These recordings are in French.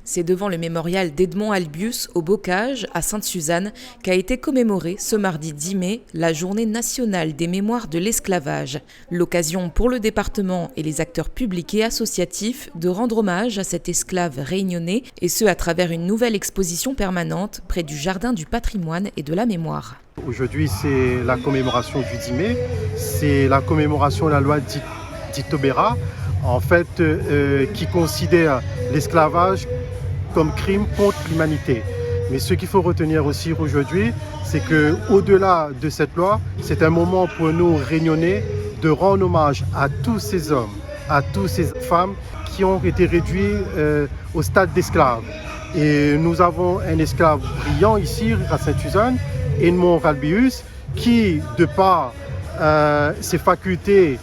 C'est devant le mémorial d'Edmond Albius au Bocage, à Sainte-Suzanne, qu'a été commémorée ce mardi 10 mai la Journée nationale des mémoires de l'esclavage. L'occasion pour le département et les acteurs publics et associatifs de rendre hommage à cet esclave réunionnais, et ce à travers une nouvelle exposition permanente près du Jardin du patrimoine et de la mémoire. Aujourd'hui, c'est la commémoration du 10 mai, c'est la commémoration de la loi dite Taubira, en fait, qui considère l'esclavage comme crime contre l'humanité. Mais ce qu'il faut retenir aussi aujourd'hui, c'est qu'au-delà de cette loi, c'est un moment pour nous réunionnais de rendre hommage à tous ces hommes, à toutes ces femmes qui ont été réduits au stade d'esclaves. Et nous avons un esclave brillant ici, à Sainte-Suzanne, Edmond Albius, qui, de par ses facultés,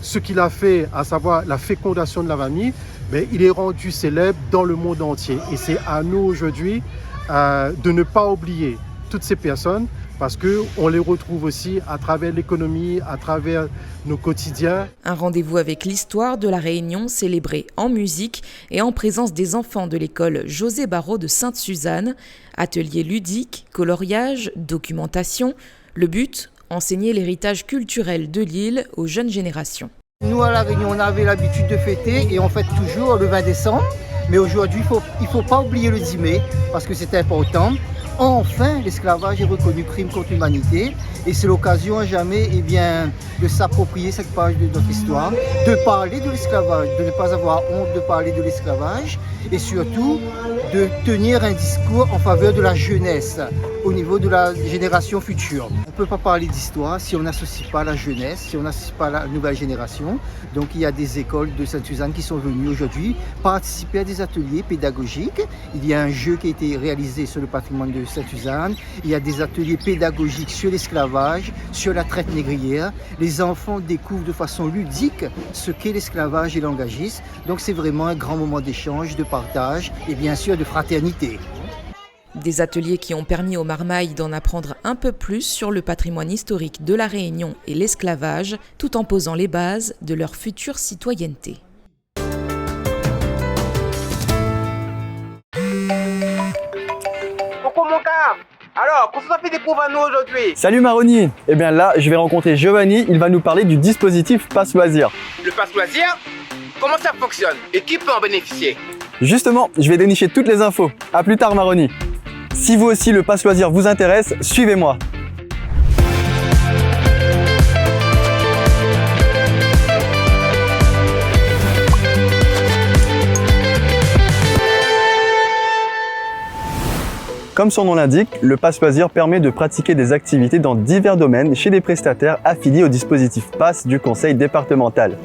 ce qu'il a fait, à savoir la fécondation de la famille, mais il est rendu célèbre dans le monde entier. Et c'est à nous aujourd'hui de ne pas oublier toutes ces personnes, parce qu'on les retrouve aussi à travers l'économie, à travers nos quotidiens. Un rendez-vous avec l'histoire de la Réunion célébré en musique et en présence des enfants de l'école José Barrault de Sainte-Suzanne. Ateliers ludiques, coloriage, documentation. Le but, enseigner l'héritage culturel de l'île aux jeunes générations. Nous à La Réunion, on avait l'habitude de fêter et on fête toujours le 20 décembre. Mais aujourd'hui, il ne faut pas oublier le 10 mai parce que c'est important. Enfin, l'esclavage est reconnu crime contre l'humanité et c'est l'occasion à jamais de s'approprier cette page de notre histoire, de parler de l'esclavage, de ne pas avoir honte de parler de l'esclavage et surtout de tenir un discours en faveur de la jeunesse au niveau de la génération future. On ne peut pas parler d'histoire si on n'associe pas la jeunesse, si on n'associe pas la nouvelle génération. Donc il y a des écoles de Sainte-Suzanne qui sont venues aujourd'hui participer à des ateliers pédagogiques. Il y a un jeu qui a été réalisé sur le patrimoine de Sainte-Suzanne. Il y a des ateliers pédagogiques sur l'esclavage, sur la traite négrière. Les enfants découvrent de façon ludique ce qu'est l'esclavage et l'engagisme. Donc c'est vraiment un grand moment d'échange, de partage et bien sûr de fraternité. Des ateliers qui ont permis aux Marmailles d'en apprendre un peu plus sur le patrimoine historique de la Réunion et l'esclavage, tout en posant les bases de leur future citoyenneté. Coucou mon cave. Alors, qu'est-ce que ça fait découvrir à nous aujourd'hui? Salut Maroni. Eh bien là, je vais rencontrer Giovanni, il va nous parler du dispositif Pass Loisir. Le Pass Loisir? Comment ça fonctionne et qui peut en bénéficier? Justement, je vais dénicher toutes les infos. A plus tard Maroni. Si vous aussi le Pass Loisir vous intéresse, suivez-moi. Comme son nom l'indique, le Pass Loisir permet de pratiquer des activités dans divers domaines chez des prestataires affiliés au dispositif Pass du conseil départemental.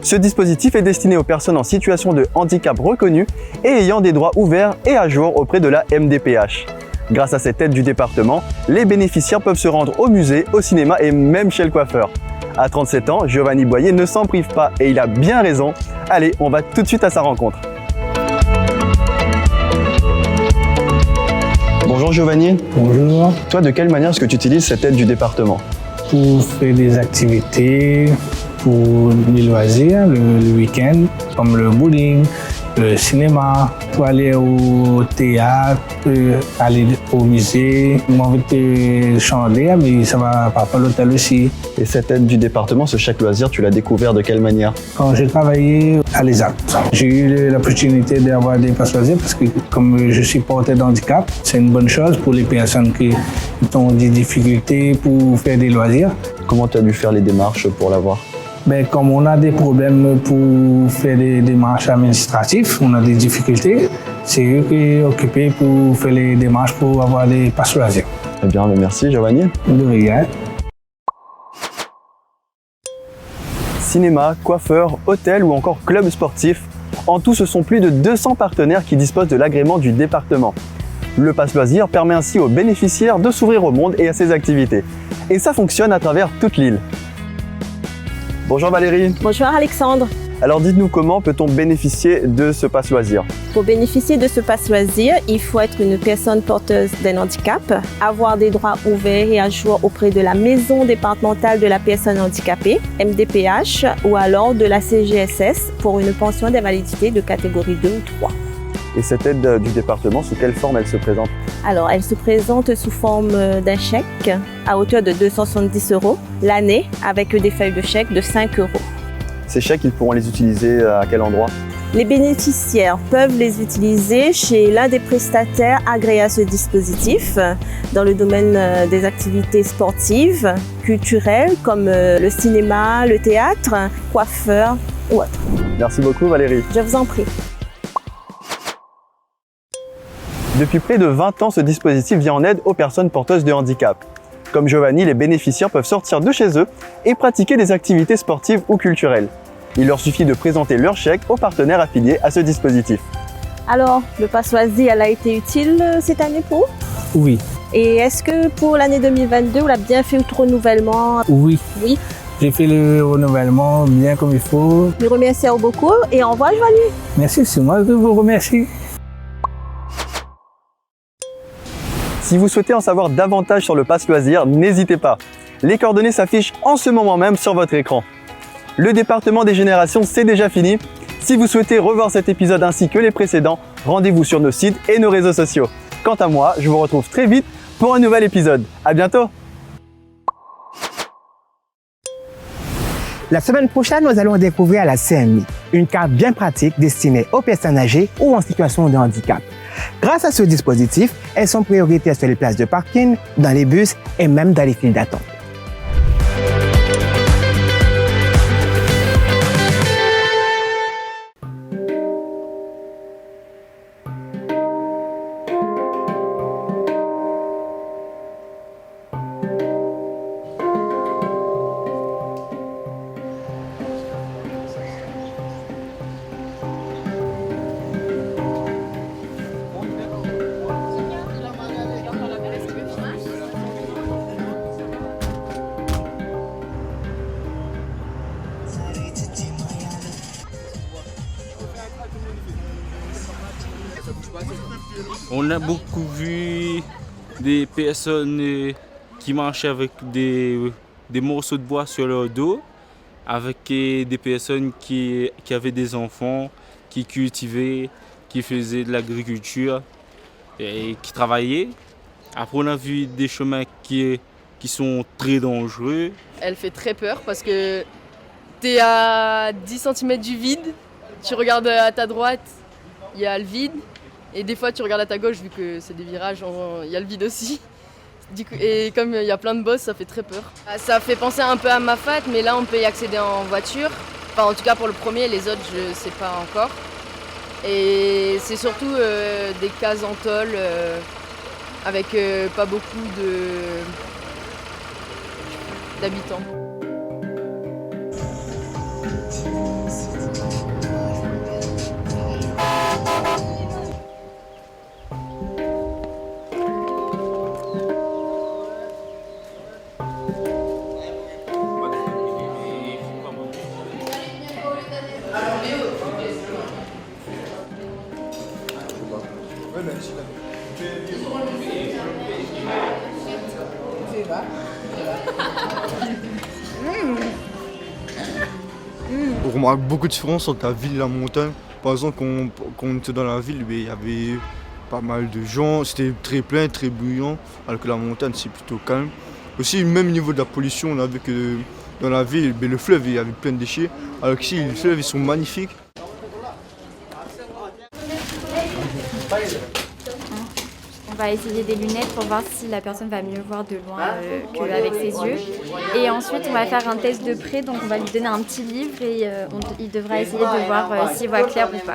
Ce dispositif est destiné aux personnes en situation de handicap reconnues et ayant des droits ouverts et à jour auprès de la MDPH. Grâce à cette aide du département, les bénéficiaires peuvent se rendre au musée, au cinéma et même chez le coiffeur. À 37 ans, Giovanni Boyer ne s'en prive pas et il a bien raison. Allez, on va tout de suite à sa rencontre. Bonjour Giovanni. Bonjour. Toi, de quelle manière est-ce que tu utilises cette aide du département? Pour faire des activités, pour les loisirs, le week-end, comme le bowling, le cinéma, pour aller au théâtre, aller au musée. Moi, je vais chanter, mais ça va pas à l'hôtel aussi. Et cette aide du département, ce chèque loisir, tu l'as découvert de quelle manière? Quand j'ai travaillé à l'ESAT, j'ai eu l'opportunité d'avoir des passes loisirs parce que comme je suis porteur de handicap, c'est une bonne chose pour les personnes qui ont des difficultés pour faire des loisirs. Comment tu as dû faire les démarches pour l'avoir? Ben, comme on a des problèmes pour faire des démarches administratives, on a des difficultés, c'est eux qui sont occupés pour faire les démarches pour avoir des passes loisirs. Eh bien, merci Giovanni. De rien. Cinéma, coiffeur, hôtel ou encore club sportif. En tout, ce sont plus de 200 partenaires qui disposent de l'agrément du département. Le Pass Loisir permet ainsi aux bénéficiaires de s'ouvrir au monde et à ses activités. Et ça fonctionne à travers toute l'île. Bonjour Valérie. Bonjour Alexandre. Alors dites-nous comment peut-on bénéficier de ce Pass Loisir? Pour bénéficier de ce Pass Loisir, il faut être une personne porteuse d'un handicap, avoir des droits ouverts et à jour auprès de la Maison départementale de la personne handicapée, MDPH, ou alors de la CGSS pour une pension d'invalidité de catégorie 2 ou 3. Et cette aide du département, sous quelle forme elle se présente? Alors, elle se présente sous forme d'un chèque à hauteur de 270 € l'année avec des feuilles de chèque de 5 €. Ces chèques, ils pourront les utiliser à quel endroit? Les bénéficiaires peuvent les utiliser chez l'un des prestataires agréés à ce dispositif dans le domaine des activités sportives, culturelles comme le cinéma, le théâtre, coiffeur ou autre. Merci beaucoup Valérie. Je vous en prie. Depuis près de 20 ans, ce dispositif vient en aide aux personnes porteuses de handicap. Comme Giovanni, les bénéficiaires peuvent sortir de chez eux et pratiquer des activités sportives ou culturelles. Il leur suffit de présenter leur chèque aux partenaires affiliés à ce dispositif. Alors, le Pass Loisir, elle a été utile cette année pour vous? Oui, Et est-ce que pour l'année 2022, on a bien fait le renouvellement? oui. Oui. J'ai fait le renouvellement bien comme il faut. Je vous remercie beaucoup et au revoir, Giovanni. Merci, c'est moi qui vous remercie. Si vous souhaitez en savoir davantage sur le Pass Loisir, n'hésitez pas. Les coordonnées s'affichent en ce moment même sur votre écran. Le département des générations, c'est déjà fini. Si vous souhaitez revoir cet épisode ainsi que les précédents, rendez-vous sur nos sites et nos réseaux sociaux. Quant à moi, je vous retrouve très vite pour un nouvel épisode. À bientôt! La semaine prochaine, nous allons découvrir la CMI, une carte bien pratique destinée aux personnes âgées ou en situation de handicap. Grâce à ce dispositif, elles sont prioritaires sur les places de parking, dans les bus et même dans les files d'attente. On a beaucoup vu des personnes qui marchaient avec des morceaux de bois sur leur dos, avec des personnes qui avaient des enfants, qui cultivaient, qui faisaient de l'agriculture et qui travaillaient. Après, on a vu des chemins qui sont très dangereux. Elle fait très peur parce que tu es à 10 cm du vide, tu regardes à ta droite, il y a le vide. Et des fois, tu regardes à ta gauche, vu que c'est des virages, il y a le vide aussi. Du coup, et comme il y a plein de bosses, ça fait très peur. Ça fait penser un peu à Mafat, mais là, on peut y accéder en voiture. Enfin, en tout cas, pour le premier, les autres, je ne sais pas encore. Et c'est surtout des cases en tôle, avec pas beaucoup d'habitants. On remarque beaucoup de différences entre la ville et la montagne. Par exemple, quand on était dans la ville, il y avait pas mal de gens, c'était très plein, très bruyant, alors que la montagne c'est plutôt calme. Aussi, même au niveau de la pollution, on a vu que dans la ville, le fleuve il y avait plein de déchets, alors qu'ici les fleuves ils sont magnifiques. On va essayer des lunettes pour voir si la personne va mieux voir de loin qu'avec ses yeux. Et ensuite, on va faire un test de près, donc on va lui donner un petit livre et il devra essayer de voir s'il voit clair ou pas.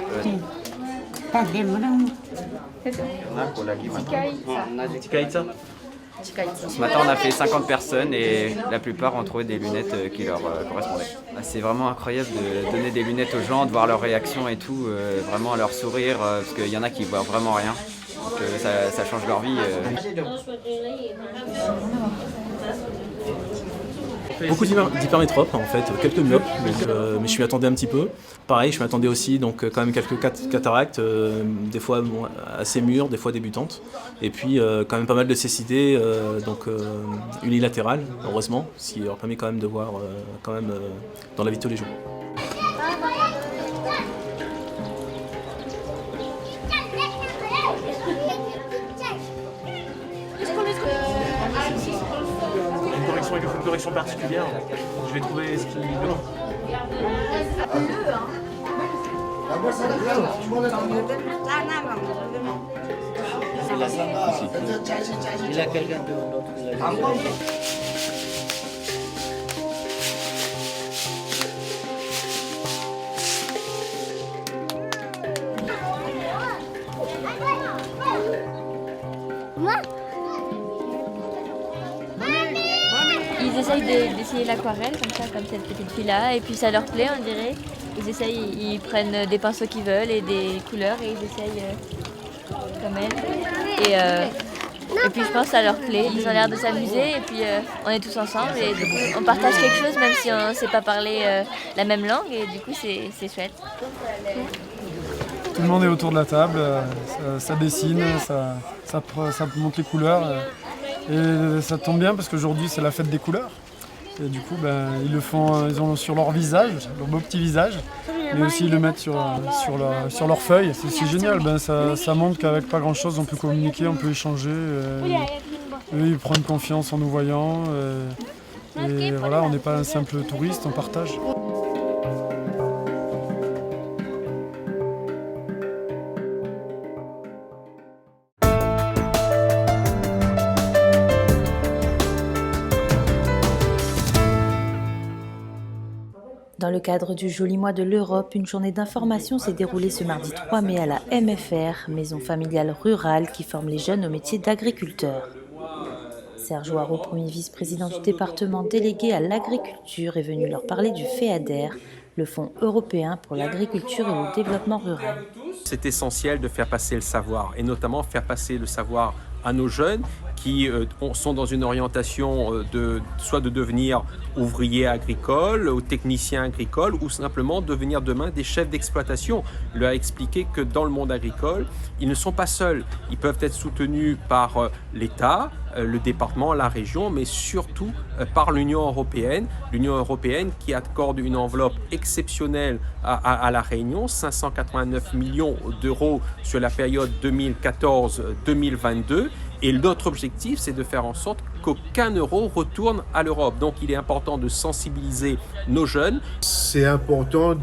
Ce matin, on a fait 50 personnes et la plupart ont trouvé des lunettes qui leur correspondaient. C'est vraiment incroyable de donner des lunettes aux gens, de voir leur réaction et tout, vraiment leur sourire, parce qu'il y en a qui voient vraiment rien. Donc ça change leur vie. Beaucoup d'hypermétropes en fait, quelques myopes, mais je m'y attendais un petit peu. Pareil, je m'attendais aussi donc quand même quelques cataractes, des fois assez mûres, des fois débutantes. Et puis quand même pas mal de cécité, unilatérale, heureusement, ce qui leur permet quand même de voir dans la vie de tous les jours. correction particulière. Je vais trouver ce qui demande. Il a quelqu'un d'autre. Ils essayent d'essayer l'aquarelle, comme ça, comme cette petite fille-là, et puis ça leur plaît, on dirait. Ils prennent des pinceaux qu'ils veulent et des couleurs et ils essayent comme elle. Et puis je pense que ça leur plaît, ils ont l'air de s'amuser et puis on est tous ensemble et du coup on partage quelque chose même si on ne sait pas parler la même langue et du coup c'est chouette. Tout le monde est autour de la table, ça dessine, ça montre les couleurs et ça tombe bien parce qu'aujourd'hui c'est la fête des couleurs. Et du coup ils le font, ils ont sur leur visage, leur beau petit visage, mais aussi ils le mettent sur leur feuille. C'est génial, ça montre qu'avec pas grand chose on peut communiquer, on peut échanger. Eux ils prennent confiance en nous voyant et voilà, on n'est pas un simple touriste, on partage. Dans le cadre du joli mois de l'Europe, une journée d'information s'est déroulée ce mardi 3 mai à la MFR, maison familiale rurale qui forme les jeunes au métier d'agriculteur. Serge Ouareau, premier vice-président du département délégué à l'agriculture, est venu leur parler du FEADER, le Fonds européen pour l'agriculture et le développement rural. C'est essentiel de faire passer le savoir, et notamment faire passer le savoir à nos jeunes qui sont dans une orientation soit de devenir ouvriers agricoles ou techniciens agricoles ou simplement devenir demain des chefs d'exploitation. Il leur a expliqué que dans le monde agricole, ils ne sont pas seuls. Ils peuvent être soutenus par l'État, le département, la région, mais surtout par l'Union européenne. L'Union européenne qui accorde une enveloppe exceptionnelle à la Réunion, 589 millions d'euros sur la période 2014-2022. Et notre objectif, c'est de faire en sorte qu'aucun euro retourne à l'Europe. Donc il est important de sensibiliser nos jeunes. C'est important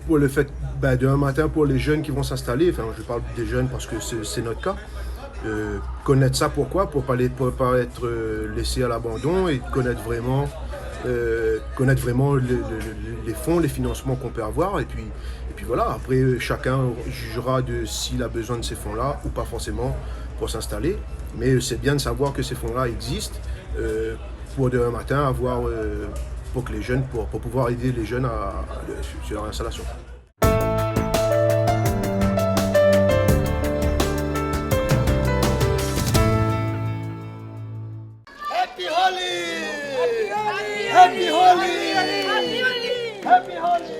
pour le fait d'un matin pour les jeunes qui vont s'installer, enfin je parle des jeunes parce que c'est notre cas, connaître ça pourquoi, pour pas être laissé à l'abandon et connaître vraiment les fonds, les financements qu'on peut avoir et puis voilà, après chacun jugera de s'il a besoin de ces fonds-là ou pas forcément pour s'installer, mais c'est bien de savoir que ces fonds-là existent pour demain matin pour pouvoir aider les jeunes sur leur installation. Happy Holi! Happy Holi! Happy Holi!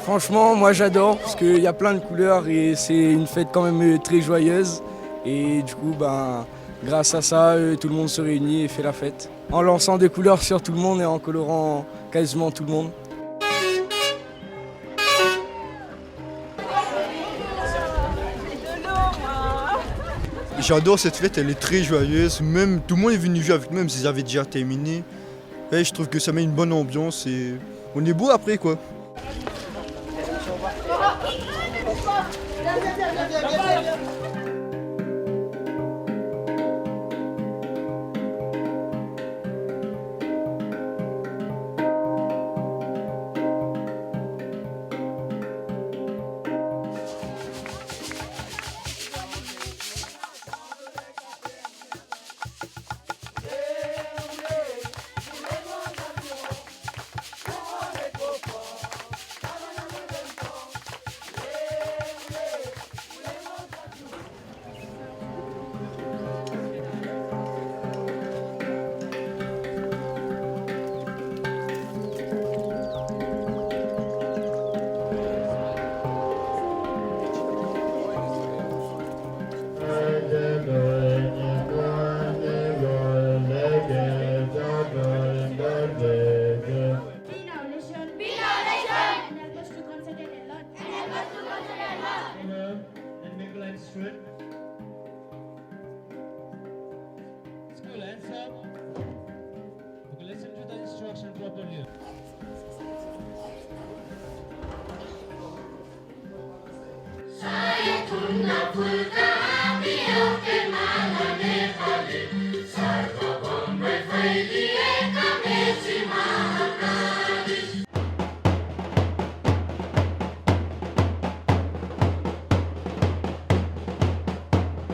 Franchement, moi j'adore parce qu'il y a plein de couleurs et c'est une fête quand même très joyeuse. Et du coup, grâce à ça, tout le monde se réunit et fait la fête. En lançant des couleurs sur tout le monde et en colorant quasiment tout le monde. J'adore cette fête, elle est très joyeuse. Même tout le monde est venu jouer avec nous, même s'ils avaient déjà terminé. Et je trouve que ça met une bonne ambiance et on est beau après quoi.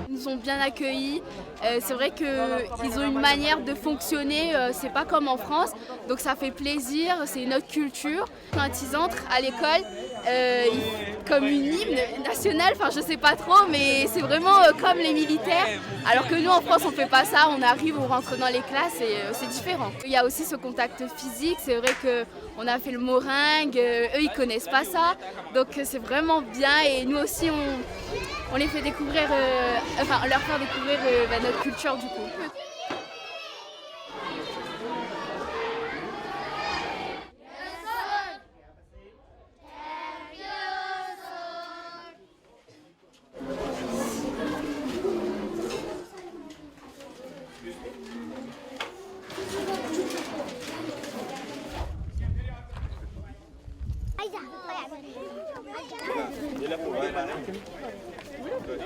Ils nous ont bien accueillis. C'est vrai qu'ils ont une manière de fonctionner, c'est pas comme en France, donc ça fait plaisir, c'est notre culture. Quand ils entrent à l'école, comme une hymne nationale, enfin je sais pas trop, mais c'est vraiment comme les militaires. Alors que nous en France on fait pas ça, on arrive, on rentre dans les classes et c'est différent. Il y a aussi ce contact physique, c'est vrai qu'on a fait le moringue, eux ils connaissent pas ça, donc c'est vraiment bien et nous aussi on les fait découvrir, leur faire découvrir notre culture du coup.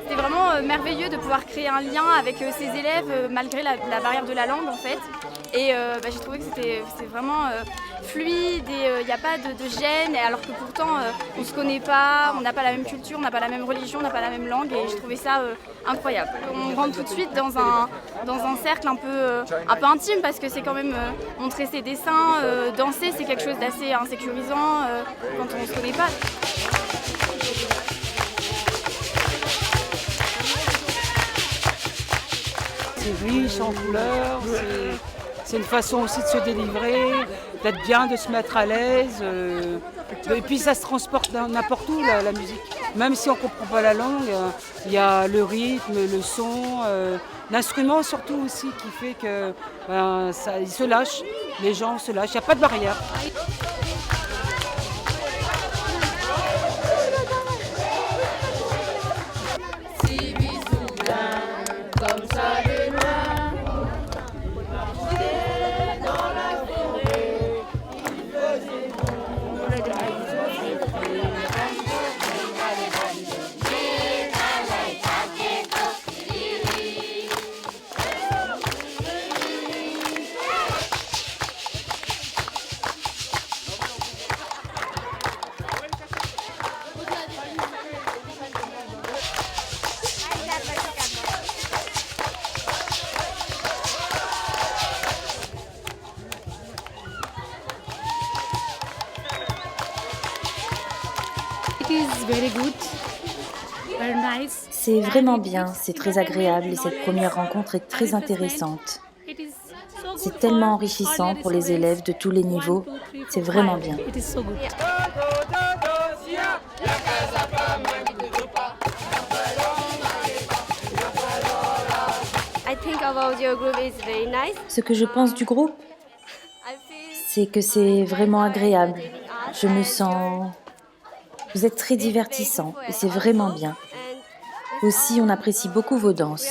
C'était vraiment merveilleux de pouvoir créer un lien avec ces élèves malgré la barrière de la langue en fait. Et j'ai trouvé que c'était vraiment fluide et il n'y a pas de gêne alors que pourtant on ne se connaît pas, on n'a pas la même culture, on n'a pas la même religion, on n'a pas la même langue et je trouvais ça incroyable. On rentre tout de suite dans un cercle un peu intime parce que c'est quand même montrer ses dessins, danser c'est quelque chose d'assez insécurisant quand on ne se connaît pas. C'est riche en couleurs, c'est une façon aussi de se délivrer, d'être bien, de se mettre à l'aise. Et puis ça se transporte n'importe où la musique. Même si on ne comprend pas la langue, il y a le rythme, le son, l'instrument surtout aussi qui fait que ils se lâchent, les gens se lâchent, il n'y a pas de barrière. C'est vraiment bien, c'est très agréable et cette première rencontre est très intéressante. C'est tellement enrichissant pour les élèves de tous les niveaux, c'est vraiment bien. Ce que je pense du groupe, c'est que c'est vraiment agréable. Je me sens... Vous êtes très divertissants et c'est vraiment bien. Aussi, on apprécie beaucoup vos danses.